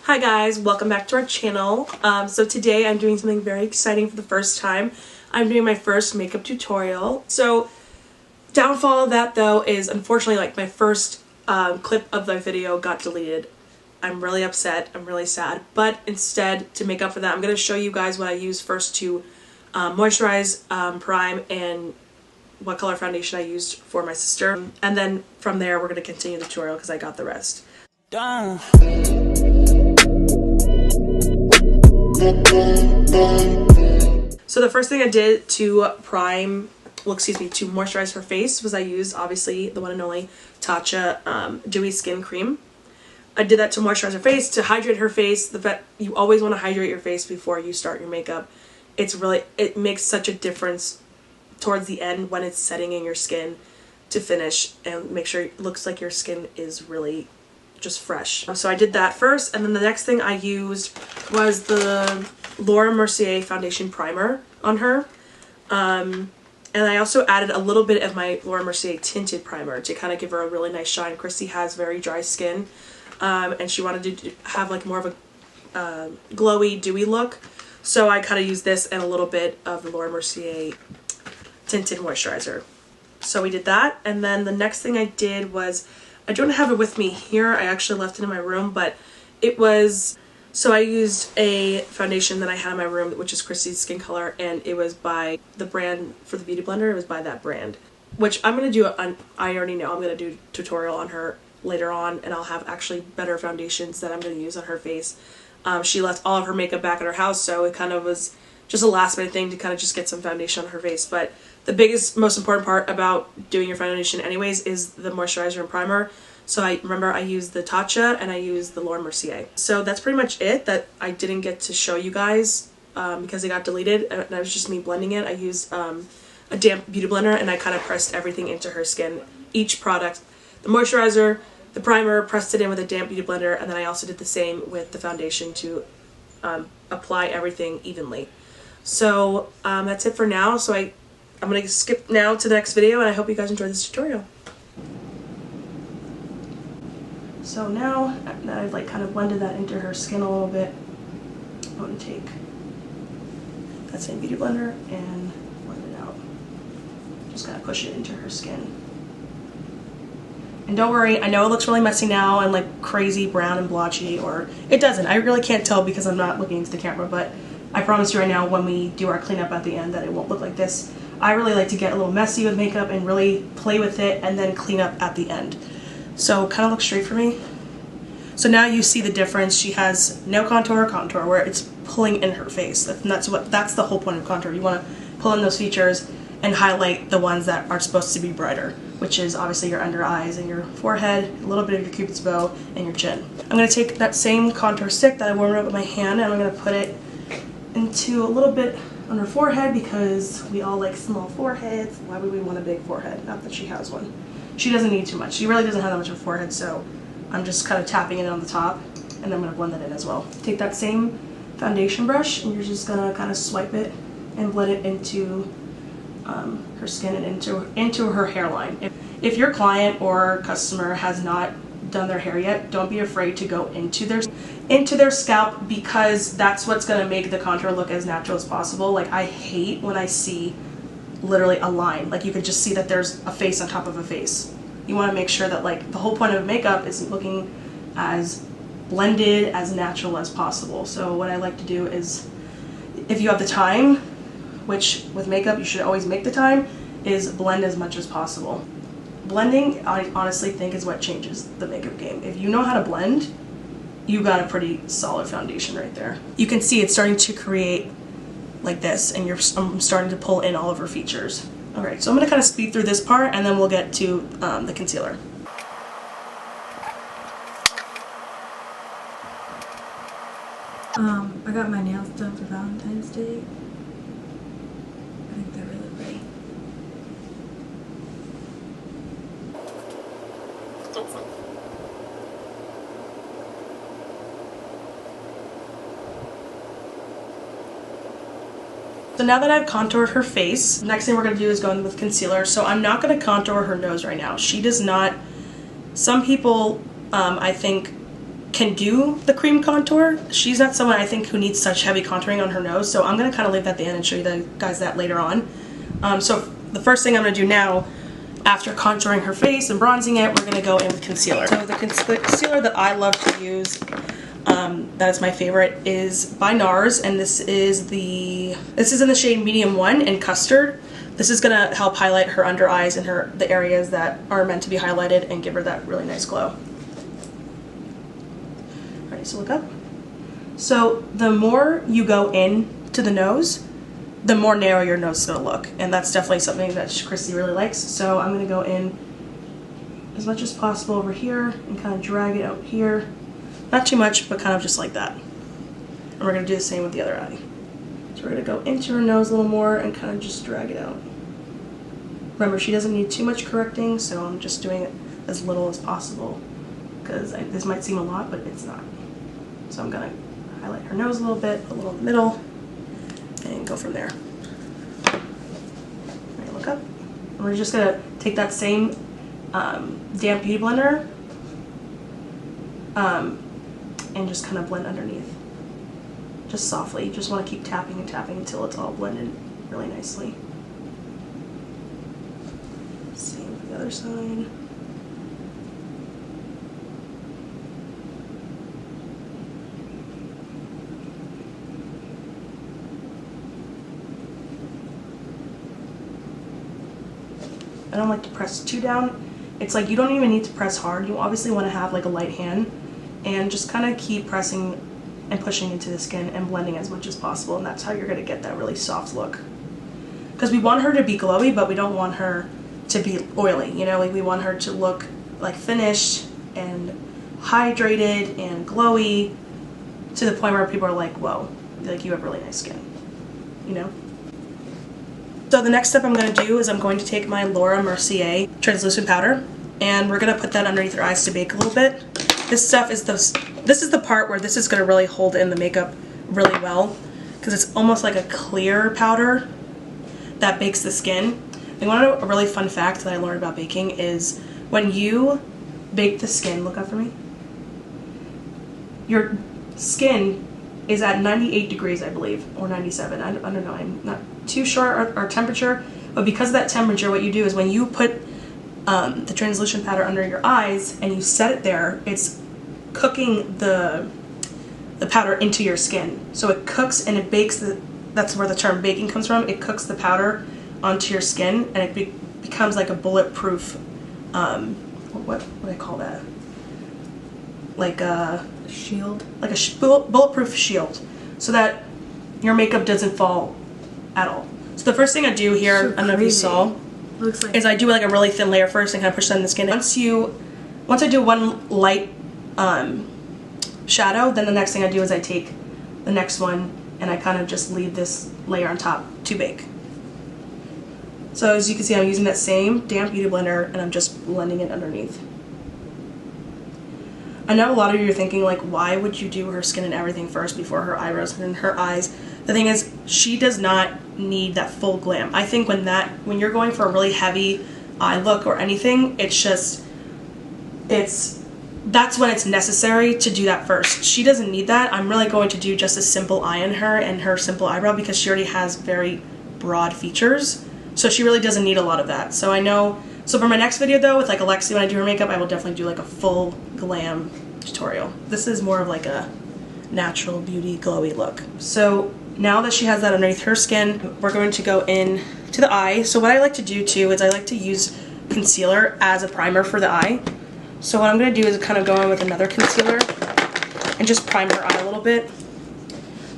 Hi guys, welcome back to our channel. So today I'm doing something very exciting for the first time. I'm doing my first makeup tutorial. So downfall of that though is unfortunately like my first clip of the video got deleted. I'm really upset, I'm really sad, but instead to make up for that I'm going to show you guys what I use first to moisturize, prime, and what color foundation I used for my sister. And then from there we're going to continue the tutorial because I got the rest. Done. So the first thing I did to to moisturize her face was I used obviously the one and only Tatcha Dewy Skin Cream. I did that to moisturize her face, to hydrate her face. You always want to hydrate your face before you start your makeup. It makes such a difference towards the end when it's setting in your skin to finish and make sure it looks like your skin is really just fresh. So I did that first, and then the next thing I used was the Laura Mercier foundation primer on her. And I also added a little bit of my Laura Mercier tinted primer to kind of give her a really nice shine. Chrissy has very dry skin, and she wanted to have like more of a glowy, dewy look. So I kind of used this and a little bit of the Laura Mercier tinted moisturizer. So we did that, and then the next thing I did was, I don't have it with me here, I actually left it in my room, but it was, so I used a foundation that I had in my room, which is Chrissy's Skin Color, and it was by the brand for the Beauty Blender. It was by that brand, which I'm going to do, I already know I'm going to do a tutorial on her later on, and I'll have actually better foundations that I'm going to use on her face. She left all of her makeup back at her house, so it kind of was just a last minute thing to kind of just get some foundation on her face. But the biggest, most important part about doing your foundation anyways is the moisturizer and primer. So I used the Tatcha and I used the Laura Mercier. So that's pretty much it that I didn't get to show you guys because it got deleted and that was just me blending it. I used a damp beauty blender and I kind of pressed everything into her skin. Each product, the moisturizer, the primer, pressed it in with a damp beauty blender, and then I also did the same with the foundation to apply everything evenly. So that's it for now. So I'm going to skip now to the next video, and I hope you guys enjoyed this tutorial. So now that I've like kind of blended that into her skin a little bit, I'm going to take that same beauty blender and blend it out. Just kind of push it into her skin. And don't worry, I know it looks really messy now and like crazy brown and blotchy, or it doesn't. I really can't tell because I'm not looking into the camera, but I promise you right now when we do our cleanup at the end that it won't look like this. I really like to get a little messy with makeup and really play with it and then clean up at the end. So kind of look straight for me. So now you see the difference. She has no contour, where it's pulling in her face. And that's the whole point of contour. You want to pull in those features and highlight the ones that are supposed to be brighter, which is obviously your under eyes and your forehead, a little bit of your cupid's bow, and your chin. I'm going to take that same contour stick that I warmed up with my hand and I'm going to put it into a little bit on her forehead because we all like small foreheads. Why would we want a big forehead? Not that she has one. She doesn't need too much. She really doesn't have that much of a forehead, so I'm just kind of tapping it on the top, and I'm going to blend that in as well. Take that same foundation brush, and you're just going to kind of swipe it and blend it into her skin and into her hairline. If your client or customer has not done their hair yet, don't be afraid to go into their scalp, because that's what's going to make the contour look as natural as possible. Like, I hate when I see literally a line, like you could just see that there's a face on top of a face. You want to make sure that like the whole point of makeup is looking as blended, as natural as possible. So what I like to do is, if you have the time, which with makeup you should always make the time, is blend as much as possible. Blending, I honestly think, is what changes the makeup game. If you know how to blend, you got a pretty solid foundation right there. You can see it's starting to create like this, and I'm starting to pull in all of her features. Alright, so I'm going to kind of speed through this part and then we'll get to the concealer. I got my nails done for Valentine's Day. I think they're really pretty. So now that I've contoured her face, the next thing we're going to do is go in with concealer. So I'm not going to contour her nose right now. She does not, some people I think can do the cream contour. She's not someone I think who needs such heavy contouring on her nose, so I'm going to kind of leave that at the end and show you guys that later on. So the first thing I'm going to do now, after contouring her face and bronzing it, we're going to go in with concealer. So the concealer that I love to use, that is my favorite, is by NARS, and this is in the shade Medium 1 in Custard. This is going to help highlight her under eyes and the areas that are meant to be highlighted and give her that really nice glow. Alright, so look up. So the more you go in to the nose, the more narrow your nose is going to look, and that's definitely something that Christy really likes. So I'm going to go in as much as possible over here and kind of drag it out here. Not too much, but kind of just like that. And we're going to do the same with the other eye. So we're going to go into her nose a little more and kind of just drag it out. Remember, she doesn't need too much correcting, so I'm just doing it as little as possible, because this might seem a lot, but it's not. So I'm going to highlight her nose a little bit, a little in the middle, and go from there. Alright, look up. And we're just going to take that same damp beauty blender and just kind of blend underneath. Just softly. You just want to keep tapping and tapping until it's all blended really nicely. Same for the other side. I don't like to press too down. It's like you don't even need to press hard. You obviously want to have like a light hand and just kind of keep pressing and pushing into the skin and blending as much as possible, and that's how you're going to get that really soft look. Because we want her to be glowy, but we don't want her to be oily, you know, like we want her to look like finished and hydrated and glowy to the point where people are like, whoa, like you have really nice skin, you know? So the next step I'm going to do is I'm going to take my Laura Mercier translucent powder, and we're going to put that underneath her eyes to bake a little bit. This stuff is this is the part where this is going to really hold in the makeup really well, because it's almost like a clear powder that bakes the skin. And a really fun fact that I learned about baking is when you bake the skin, look up for me, your skin is at 98 degrees, I believe, or 97. I don't know, I'm not too sure our temperature, but because of that temperature, what you do is when you put the translucent powder under your eyes and you set it there, it's cooking the powder into your skin. So it cooks and it bakes that's where the term baking comes from. It cooks the powder onto your skin, and it becomes like a bulletproof, what do I call that? Like a shield? Like a bulletproof shield, so that your makeup doesn't fall at all. So the first thing I do here, So I don't know if you saw, looks like is I do like a really thin layer first and kind of push that in the skin. Once I do one light shadow, then the next thing I do is I take the next one and I kind of just leave this layer on top to bake. So as you can see, I'm using that same damp beauty blender and I'm just blending it underneath. I know a lot of you are thinking, like, why would you do her skin and everything first before her eyebrows and her eyes? The thing is, she does not need that full glam. I think when you're going for a really heavy eye look or anything, that's when it's necessary to do that first. She doesn't need that. I'm really going to do just a simple eye on her and her simple eyebrow because she already has very broad features. So she really doesn't need a lot of that. So for my next video though, with like Alexi, when I do her makeup, I will definitely do like a full glam tutorial. This is more of like a natural beauty glowy look. So now that she has that underneath her skin, we're going to go in to the eye. So what I like to do too is I like to use concealer as a primer for the eye. So what I'm going to do is kind of go in with another concealer and just prime her eye a little bit.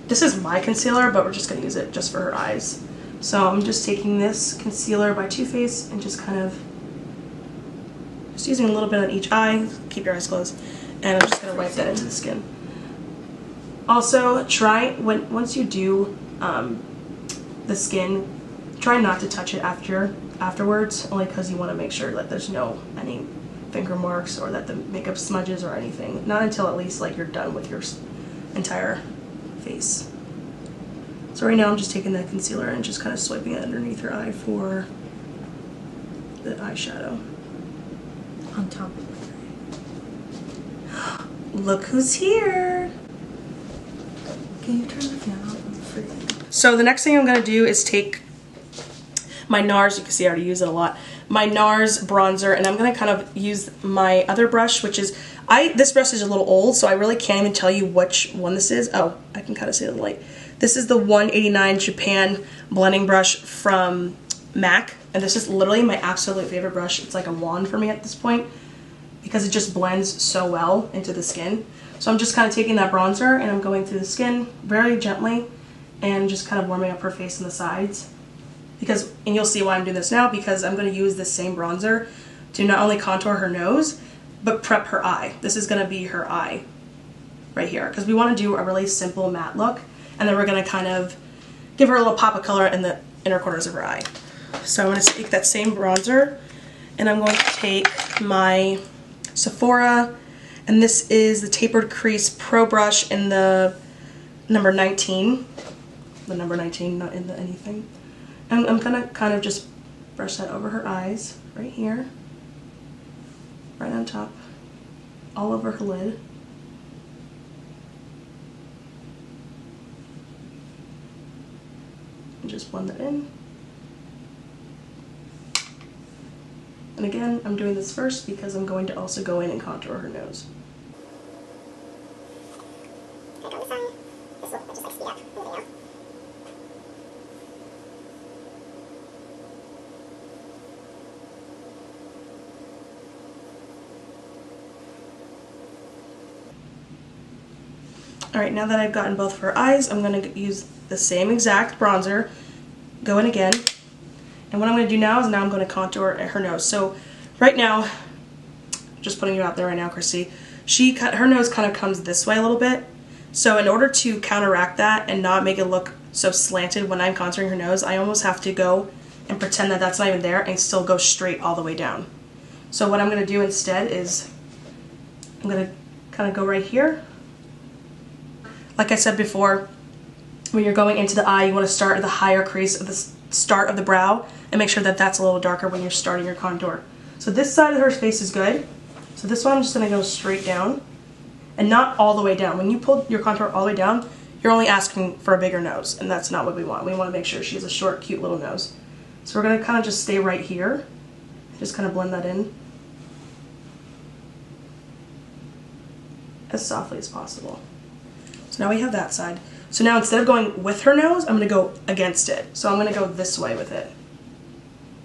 This is my concealer, but we're just going to use it just for her eyes. So I'm just taking this concealer by Too Faced and just kind of just using a little bit on each eye. Keep your eyes closed. And I'm just going to wipe that into the skin. Also, once you do the skin, try not to touch it afterwards, only because you want to make sure that there's any finger marks or that the makeup smudges or anything. Not until at least like you're done with your entire face. So right now I'm just taking that concealer and just kind of swiping it underneath her eye for the eyeshadow. On top of it. look who's here. Can you turn the fan off? I'm freezing. So the next thing I'm going to do is take my NARS, you can see I already use it a lot, my NARS bronzer, and I'm going to kind of use my other brush, which is, this brush is a little old, so I really can't even tell you which one this is. Oh, I can kind of see the light. This is the 189 Japan blending brush from MAC, and this is literally my absolute favorite brush. It's like a wand for me at this point because it just blends so well into the skin. So I'm just kind of taking that bronzer and I'm going through the skin very gently and just kind of warming up her face and the sides. Because, and you'll see why I'm doing this now, because I'm going to use this same bronzer to not only contour her nose, but prep her eye. This is going to be her eye right here, because we want to do a really simple matte look, and then we're going to kind of give her a little pop of color in the inner corners of her eye. So I'm going to take that same bronzer, and I'm going to take my Sephora, and this is the Tapered Crease Pro Brush in the number 19. The number 19, not in the anything. And I'm going to kind of just brush that over her eyes, right here, right on top, all over her lid. And just blend that in. And again, I'm doing this first because I'm going to also go in and contour her nose. Alright, now that I've gotten both of her eyes, I'm going to use the same exact bronzer, go in again, and what I'm going to do now is I'm going to contour her nose. So right now, just putting you out there right now, Chrissy, her nose kind of comes this way a little bit. So in order to counteract that and not make it look so slanted when I'm contouring her nose, I almost have to go and pretend that that's not even there and still go straight all the way down. So what I'm going to do instead is I'm going to kind of go right here. Like I said before, when you're going into the eye, you want to start at the higher crease of the start of the brow and make sure that that's a little darker when you're starting your contour. So this side of her face is good. So this one I'm just going to go straight down and not all the way down. When you pull your contour all the way down, you're only asking for a bigger nose, and that's not what we want. We want to make sure she has a short, cute little nose. So we're going to kind of just stay right here, just kind of blend that in as softly as possible. So now we have that side. So now instead of going with her nose, I'm going to go against it. So I'm going to go this way with it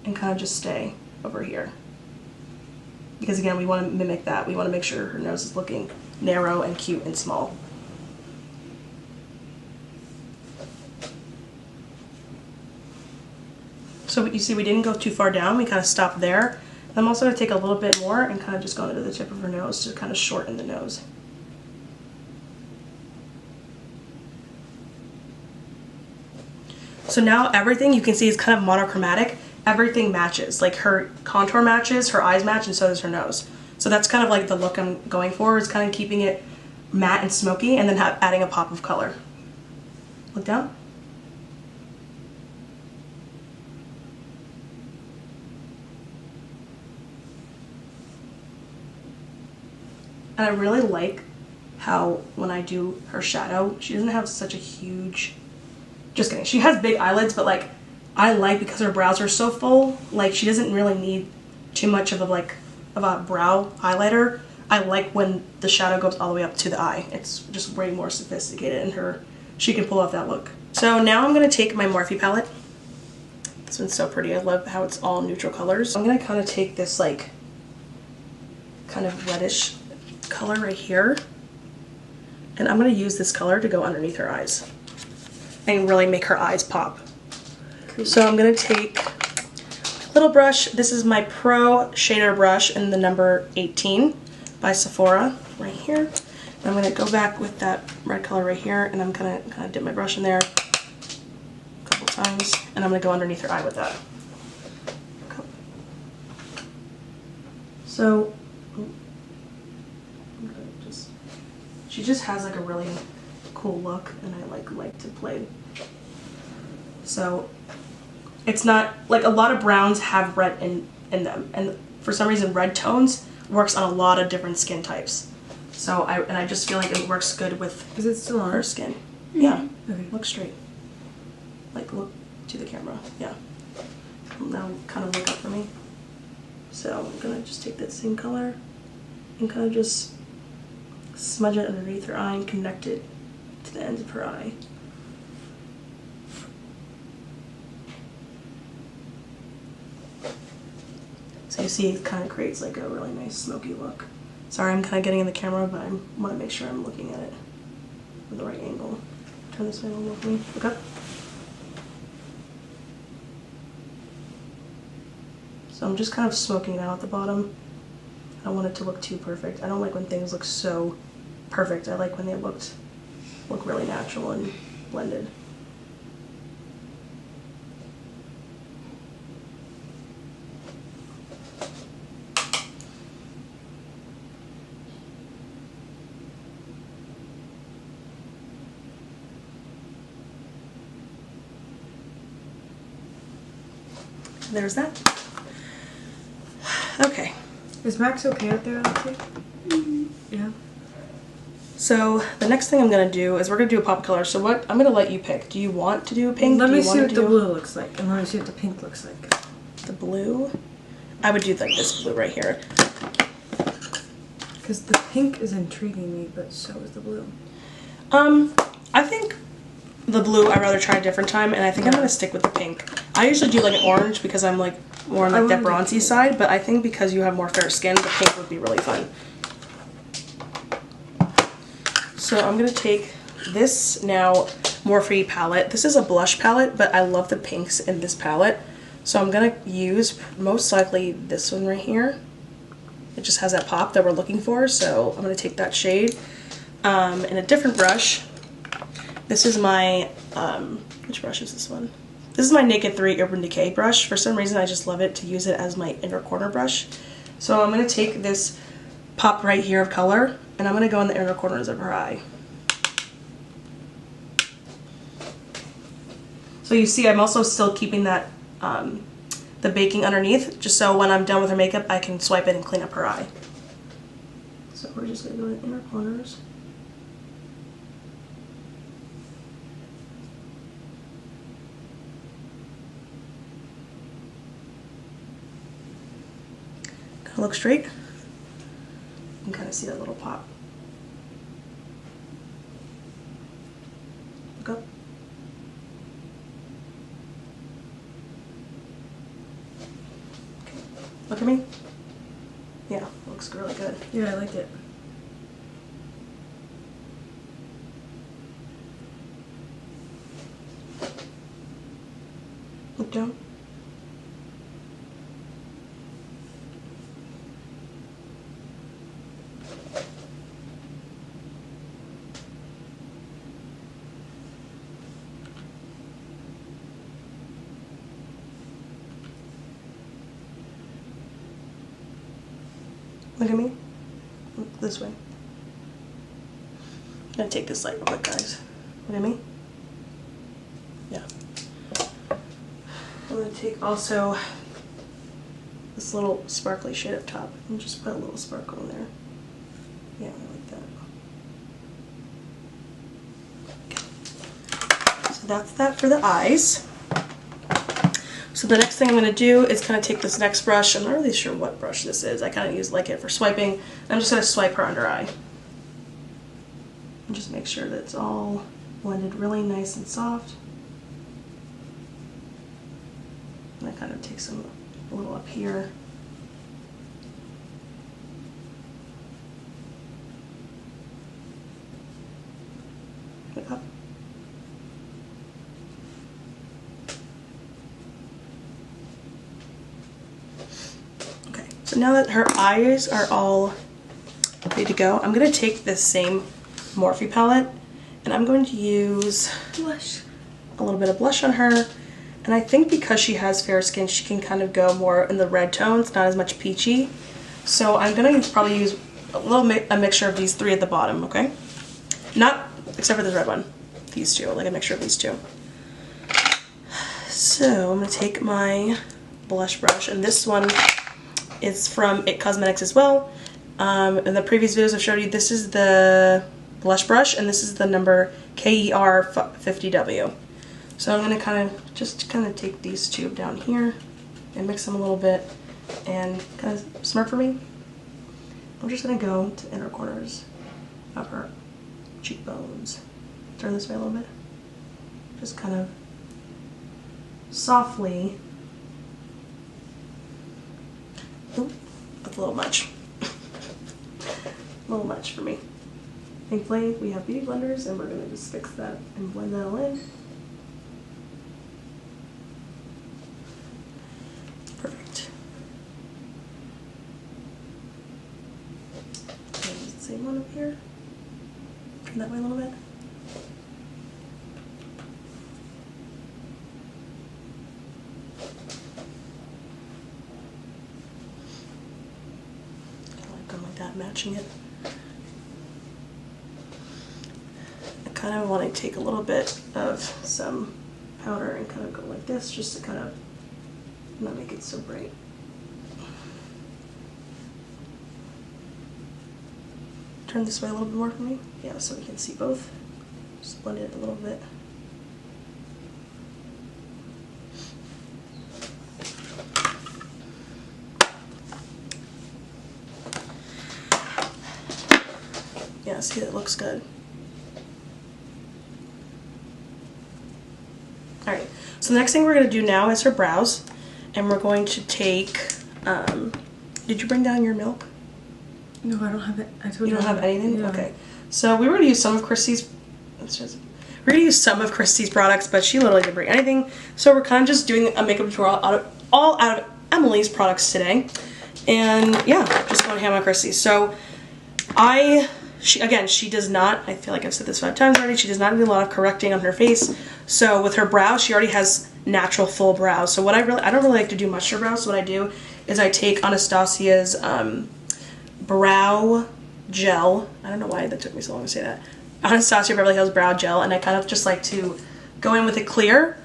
and kind of just stay over here. Because again, we want to mimic that. We want to make sure her nose is looking narrow and cute and small. So you see we didn't go too far down, we kind of stopped there. I'm also going to take a little bit more and kind of just go into the tip of her nose to kind of shorten the nose. So now everything you can see is kind of monochromatic. Everything matches. Like her contour matches, her eyes match, and so does her nose. So that's kind of like the look I'm going for, is kind of keeping it matte and smoky and then adding a pop of color. Look down. And I really like how when I do her shadow, she doesn't have such a huge... Just kidding. She has big eyelids, but like I like, because her brows are so full, like she doesn't really need too much of a brow highlighter. I like when the shadow goes all the way up to the eye. It's just way more sophisticated, and she can pull off that look. So now I'm going to take my Morphe palette. This one's so pretty. I love how it's all neutral colors. I'm going to kind of take this like kind of reddish color right here, and I'm going to use this color to go underneath her eyes and really make her eyes pop. So I'm going to take a little brush. This is my Pro Shader brush in the number 18 by Sephora right here. And I'm going to go back with that red color right here, and I'm going to kind of dip my brush in there a couple times, and I'm going to go underneath her eye with that. So she just has like a really cool look, and I like to play. So it's not like a lot of browns have red in them, and for some reason red tones works on a lot of different skin types. So I just feel like it works good with Is it still on? her skin. Yeah. Okay. Look straight. Like look to the camera. Yeah. Now kind of look up for me. So I'm gonna just take that same color and kind of just smudge it underneath her eye and connect it to the ends of her eye. So you see it kind of creates like a really nice smoky look. Sorry, I'm kind of getting in the camera, but I want to make sure I'm looking at it with the right angle. Turn this way a little for me. Look up. So I'm just kind of smoking it out at the bottom. I don't want it to look too perfect. I don't like when things look so perfect. I like when they look really natural and blended. There's that. Okay. Is Max okay out there, Alexi? Mm-hmm. Yeah. So the next thing I'm gonna do is we're gonna do a pop color. So what I'm gonna let you pick. Do you want to do a pink? Let me see what the blue looks like, and let me see what the pink looks like. The blue? I would do like this blue right here. Because the pink is intriguing me, but so is the blue. I think the blue I'd rather try a different time, and I think I'm gonna stick with the pink. I usually do like an orange because I'm like more on like that bronzy side, but I think because you have more fair skin, the pink would be really fun. So I'm gonna take this now Morphe palette. This is a blush palette, but I love the pinks in this palette. So I'm gonna use most likely this one right here. It just has that pop that we're looking for, so I'm gonna take that shade in a different brush. This is my, which brush is this one? This is my Naked 3 Urban Decay brush. For some reason I just love it to use it as my inner corner brush. So I'm gonna take this pop right here of color, and I'm gonna go in the inner corners of her eye. So you see I'm also still keeping that the baking underneath, just so when I'm done with her makeup I can swipe it and clean up her eye. So we're just gonna go in the inner corners. Kind of look straight. You can kind of see that little pop. Look up. Look at me. Yeah, looks really good. Yeah, I like it. Look down. Look at me. Look this way. I'm gonna take this light real quick, guys. Look at me. Yeah. I'm gonna take also this little sparkly shade up top and just put a little sparkle in there. Yeah, I like that. Okay. So that's that for the eyes. So the next thing I'm going to do is kind of take this next brush. I'm not really sure what brush this is. I kind of use like it for swiping. I'm just going to swipe her under eye. And just make sure that it's all blended really nice and soft. And I kind of take some a little up here. Look up. So now that her eyes are all ready to go, I'm going to take this same Morphe palette and I'm going to use Blush. A little bit of blush on her. And I think because she has fair skin, she can kind of go more in the red tones, not as much peachy. So I'm going to probably use a mixture of these three at the bottom, okay? Not, except for this red one. These two, like a mixture of these two. So I'm going to take my blush brush, and this one is from It Cosmetics as well. In the previous videos I've showed you, this is the blush brush and this is the number KER50W. So I'm going to just take these two down here and mix them a little bit and kind of smirk for me. I'm just going to go to the inner corners of her cheekbones. Turn this way a little bit. Just kind of softly. Oop, that's a little much. A little much for me. Thankfully, we have beauty blenders and we're going to just fix that and blend that all in. Perfect. And the same one up here. Turn that way a little bit. Going like that, matching it. I kind of want to take a little bit of some powder and kind of go like this just to kind of not make it so bright. Turn this way a little bit more for me. Yeah, so we can see both. Just blend it a little bit. Yeah, see, it looks good. Alright, so the next thing we're going to do now is her brows. And we're going to take, did you bring down your milk? No, I don't have it. I told you don't have anything? Yeah. Okay. So we were going to use some of Christy's, we're going to use some of Christy's products, but she literally didn't bring anything. So we're kind of just doing a makeup tutorial all out of Emily's products today. And yeah, just going ham on Christy. So she does not, I feel like I've said this 5 times already, she does not do a lot of correcting on her face. So with her brows, she already has natural full brows. So what I don't really like to do much to her brows. So what I do is I take Anastasia's brow gel. I don't know why that took me so long to say that. Anastasia Beverly Hills brow gel, and I kind of just like to go in with it clear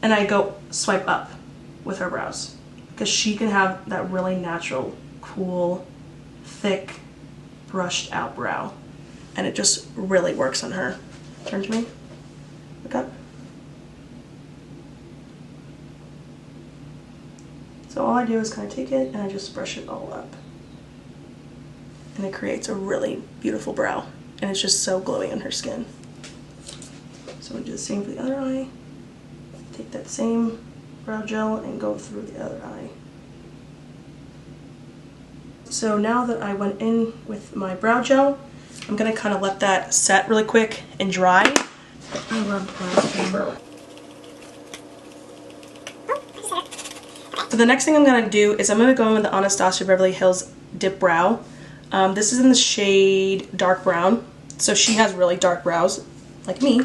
and I go swipe up with her brows because she can have that really natural, cool, thick, brushed out brow, and it just really works on her. Turn to me. Look up. So all I do is kind of take it and I just brush it all up. And it creates a really beautiful brow. And it's just so glowy on her skin. So I'm going to do the same for the other eye. Take that same brow gel and go through the other eye. So now that I went in with my brow gel, I'm going to kind of let that set really quick and dry. I love brow. So the next thing I'm going to do is I'm going to go in with the Anastasia Beverly Hills Dip Brow. This is in the shade dark brown. So she has really dark brows, like me.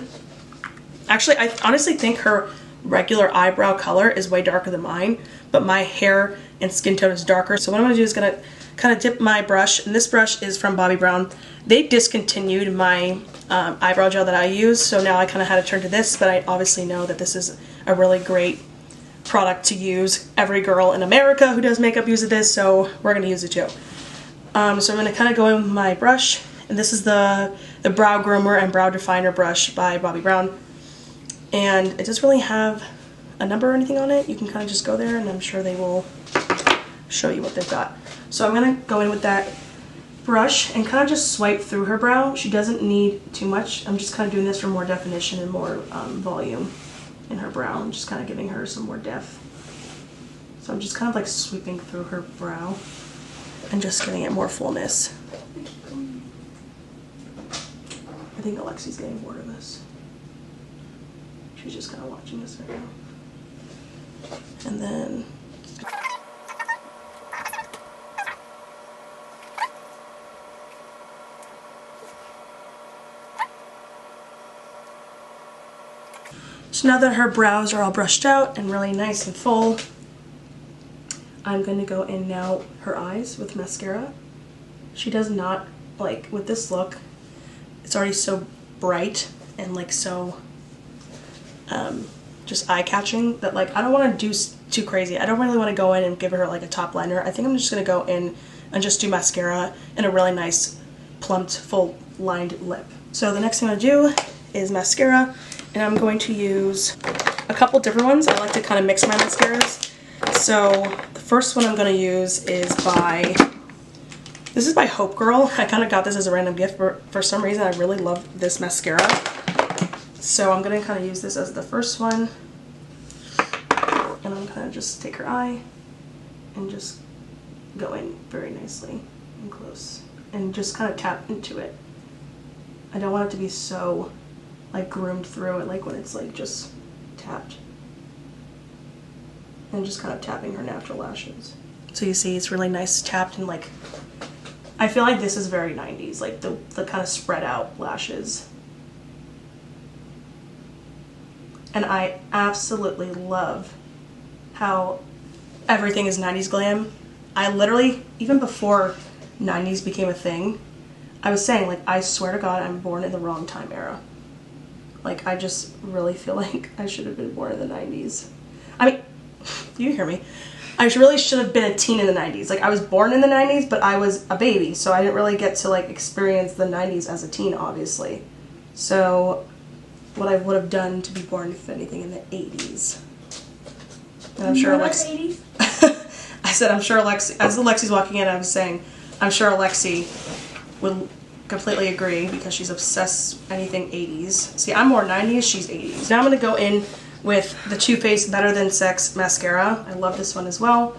Actually, I honestly think her regular eyebrow color is way darker than mine, but my hair and skin tone is darker. So what I'm going to do is going to kind of dip my brush, and this brush is from Bobbi Brown. They discontinued my eyebrow gel that I use, so now I kind of had to turn to this, but I obviously know that this is a really great product to use. Every girl in America who does makeup uses this, so we're going to use it too. So I'm going to kind of go in with my brush, and this is the Brow Groomer and Brow Definer brush by Bobbi Brown. And it doesn't really have a number or anything on it. You can kind of just go there and I'm sure they will show you what they've got. So I'm going to go in with that brush and kind of just swipe through her brow. She doesn't need too much. I'm just kind of doing this for more definition and more volume in her brow. I'm just kind of giving her some more depth. So I'm just kind of like sweeping through her brow and just giving it more fullness. I think Alexi's getting bored of this. She's just kind of watching this right now. And then so now that her brows are all brushed out and really nice and full, I'm going to go in now her eyes with mascara. She does not, like, with this look, it's already so bright and like so just eye-catching that like I don't want to do too crazy. I don't really want to go in and give her like a top liner. I think I'm just going to go in and just do mascara and a really nice plumped full lined lip. So the next thing I'm gonna do is mascara, and I'm going to use a couple different ones. I like to kind of mix my mascaras. So the first one I'm gonna use is this is by Hope Girl. I kind of got this as a random gift, but for some reason I really love this mascara. So I'm gonna kind of use this as the first one. And I'm gonna just take her eye and just go in very nicely and close. And just kind of tap into it. I don't want it to be so like groomed through it, like when it's like just tapped. And just kind of tapping her natural lashes. So you see it's really nice tapped, and like, I feel like this is very 90s, like the kind of spread out lashes. And I absolutely love how everything is 90s glam. I literally, even before 90s became a thing, I was saying, like, I swear to God, I'm born in the wrong time era. Like, I just really feel like I should have been born in the 90s. I mean, you hear me. I really should have been a teen in the 90s. Like, I was born in the 90s, but I was a baby, so I didn't really get to, like, experience the 90s as a teen, obviously. So, what I would have done to be born, if anything, in the 80s. And I'm sure Alexi... I said, I'm sure Alexi... As Alexi's walking in, I was saying, I'm sure Alexi would completely agree, because she's obsessed anything 80s. See, I'm more 90s, she's 80s. Now I'm going to go in with the Too Faced Better Than Sex mascara. I love this one as well.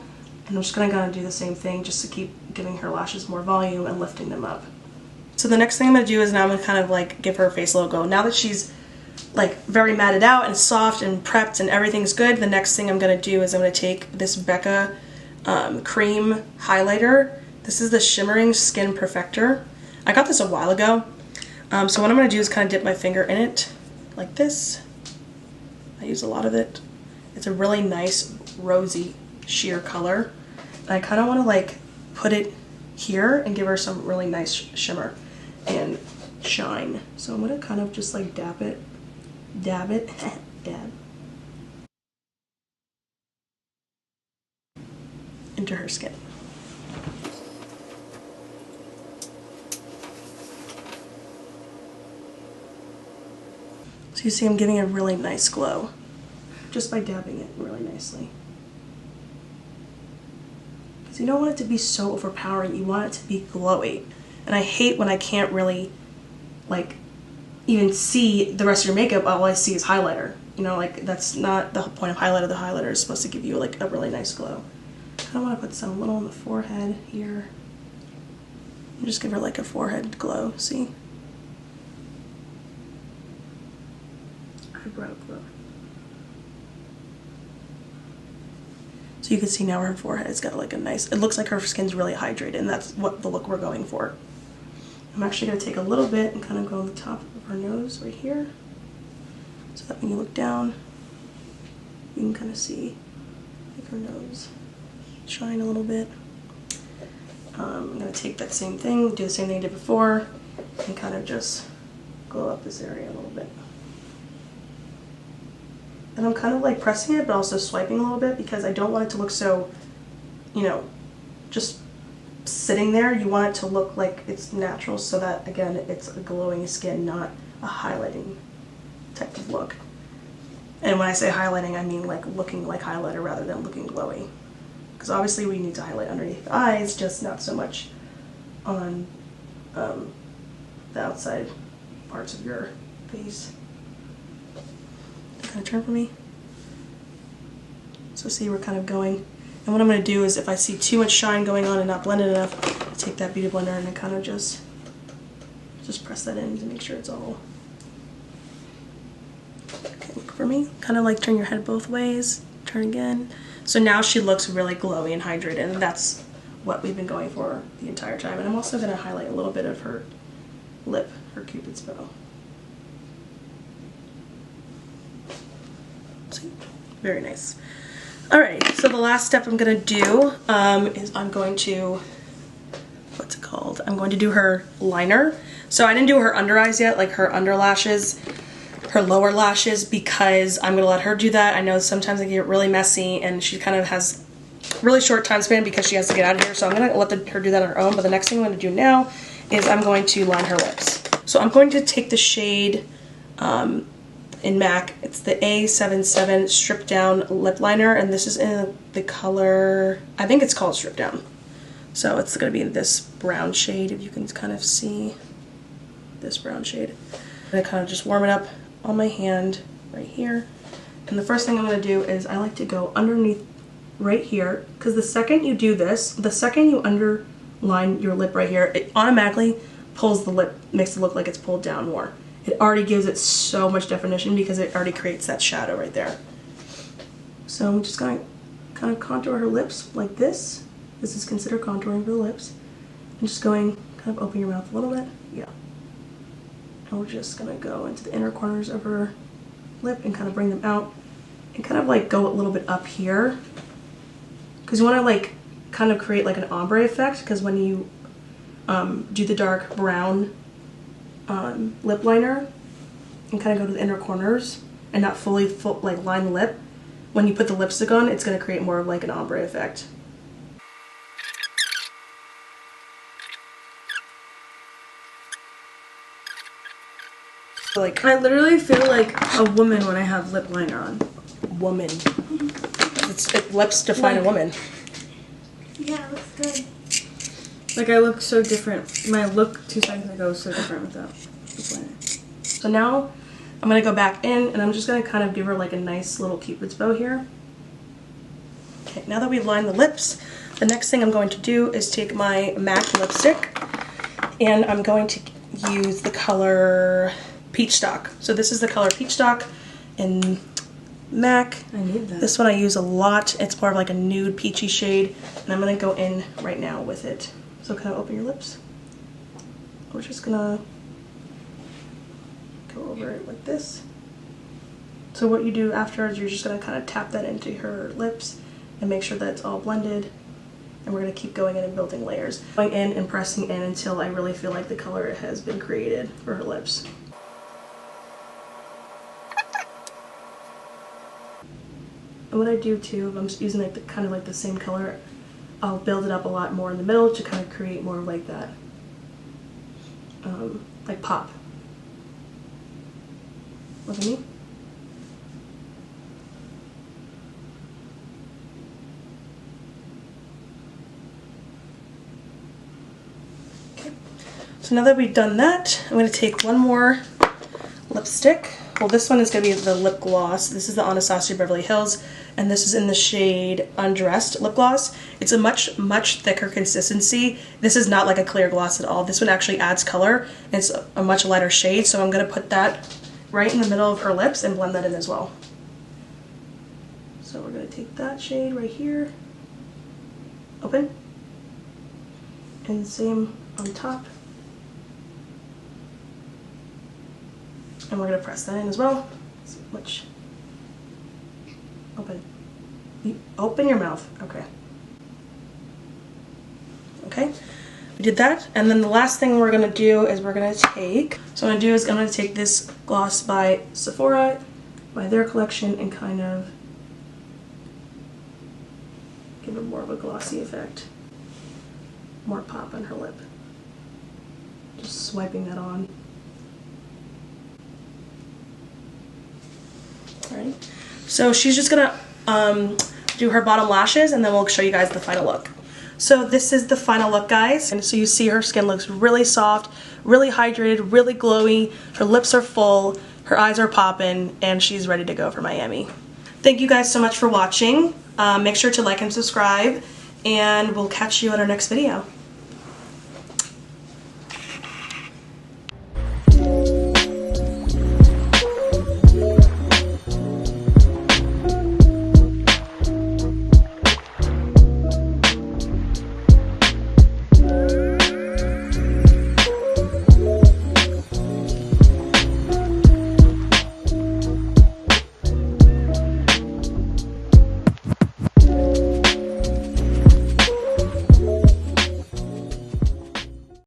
And I'm just going to do the same thing just to keep giving her lashes more volume and lifting them up. So the next thing I'm going to do is now I'm going to kind of like give her face logo. Now that she's like very matted out and soft and prepped and everything's good, the next thing I'm going to do is I'm going to take this Becca cream highlighter. This is the Shimmering Skin Perfector. I got this a while ago. So what I'm going to do is kind of dip my finger in it like this. I use a lot of it. It's a really nice rosy sheer color. And I kind of want to like put it here and give her some really nice shimmer and shine. So I'm going to kind of just like dab it, dab, into her skin. So you see I'm giving a really nice glow just by dabbing it really nicely. Because you don't want it to be so overpowering, you want it to be glowy. And I hate when I can't really like even see the rest of your makeup, all I see is highlighter. You know, like that's not the point of highlighter. The highlighter is supposed to give you like a really nice glow. I want to put some little on the forehead here. And just give her like a forehead glow, see? Eyebrow glow. So you can see now her forehead's got like a nice, it looks like her skin's really hydrated, and that's what the look we're going for. I'm actually going to take a little bit and kind of go on the top of her nose right here, so that when you look down, you can kind of see like her nose shine a little bit. I'm going to take that same thing, do the same thing I did before, and kind of just glow up this area a little bit. And I'm kind of like pressing it, but also swiping a little bit, because I don't want it to look so, you know, just sitting there. You want it to look like it's natural, so that, again, it's a glowing skin, not a highlighting type of look. And when I say highlighting, I mean like looking like highlighter rather than looking glowy. Because obviously we need to highlight underneath the eyes, just not so much on the outside parts of your face. Kind of turn for me. So see, we're kind of going. And what I'm going to do is, if I see too much shine going on and not blended enough, I take that beauty blender and I kind of just press that in to make sure it's all. Okay, look for me. Kind of like turn your head both ways. Turn again. So now she looks really glowy and hydrated, and that's what we've been going for the entire time. And I'm also going to highlight a little bit of her lip, her Cupid's bow. See? Very nice. Alright, so the last step I'm going to do is I'm going to, what's it called? I'm going to do her liner. So I didn't do her under eyes yet, like her under lashes, her lower lashes, because I'm going to let her do that. I know sometimes they get really messy and she kind of has really short time span because she has to get out of here, so I'm gonna let her do that on her own. But the next thing I'm gonna do now is I'm going to line her lips. So I'm going to take the shade in MAC. It's the A77 Strip Down Lip Liner, and this is in the color, I think it's called Strip Down. So it's gonna be this brown shade, if you can kind of see this brown shade. I'm gonna kind of just warm it up on my hand right here. And the first thing I'm gonna do is I like to go underneath right here, because the second you do this, the second you underline your lip right here, it automatically pulls the lip, makes it look like it's pulled down more. It already gives it so much definition because it already creates that shadow right there. So I'm just gonna kind of contour her lips like this. This is considered contouring for the lips. And just going, kind of open your mouth a little bit. Yeah. And we're just gonna go into the inner corners of her lip and kind of bring them out. And kind of like go a little bit up here. Because you wanna like kind of create like an ombre effect, because when you do the dark brown lip liner and kind of go to the inner corners and not fully like line the lip, when you put the lipstick on, it's going to create more of like an ombre effect. Like, I literally feel like a woman when I have lip liner on. Woman. Lips define a woman. Yeah, it looks good. Like, I look so different. My look 2 seconds ago was so different without lip liner. So now I'm going to go back in and I'm just going to kind of give her like a nice little cupid's bow here. Okay, now that we've lined the lips, the next thing I'm going to do is take my MAC lipstick and I'm going to use the color Peach Stock. So this is the color Peach Stock in MAC. I need that. This one I use a lot. It's more of like a nude peachy shade, and I'm going to go in right now with it. So kind of open your lips. We're just gonna go over it like this. So what you do afterwards, you're just gonna kind of tap that into her lips and make sure that it's all blended. And we're gonna keep going in and building layers. Going in and pressing in until I really feel like the color has been created for her lips. And what I do too, if I'm just using like the kind of like the same color, I'll build it up a lot more in the middle to kind of create more of like that, like pop. Look at me. Okay. So now that we've done that, I'm going to take one more lipstick. Well, this one is going to be the lip gloss. This is the Anastasia Beverly Hills, and this is in the shade Undressed lip gloss. It's a much thicker consistency. This is not like a clear gloss at all. This one actually adds color, and it's a much lighter shade, so I'm going to put that right in the middle of her lips and blend that in as well. So we're going to take that shade right here, open, and same on top. And we're going to press that in as well. So much. Open. Open your mouth. Okay. Okay. We did that. And then the last thing we're going to do is we're going to take, so what I'm going to do is I'm going to take this gloss by Sephora, by their collection, and kind of give it more of a glossy effect. More pop on her lip. Just swiping that on. Alright, so she's just gonna do her bottom lashes and then we'll show you guys the final look. So this is the final look, guys. And so you see her skin looks really soft, really hydrated, really glowy. Her lips are full, her eyes are popping, and she's ready to go for Miami. Thank you guys so much for watching. Make sure to like and subscribe, and we'll catch you in our next video.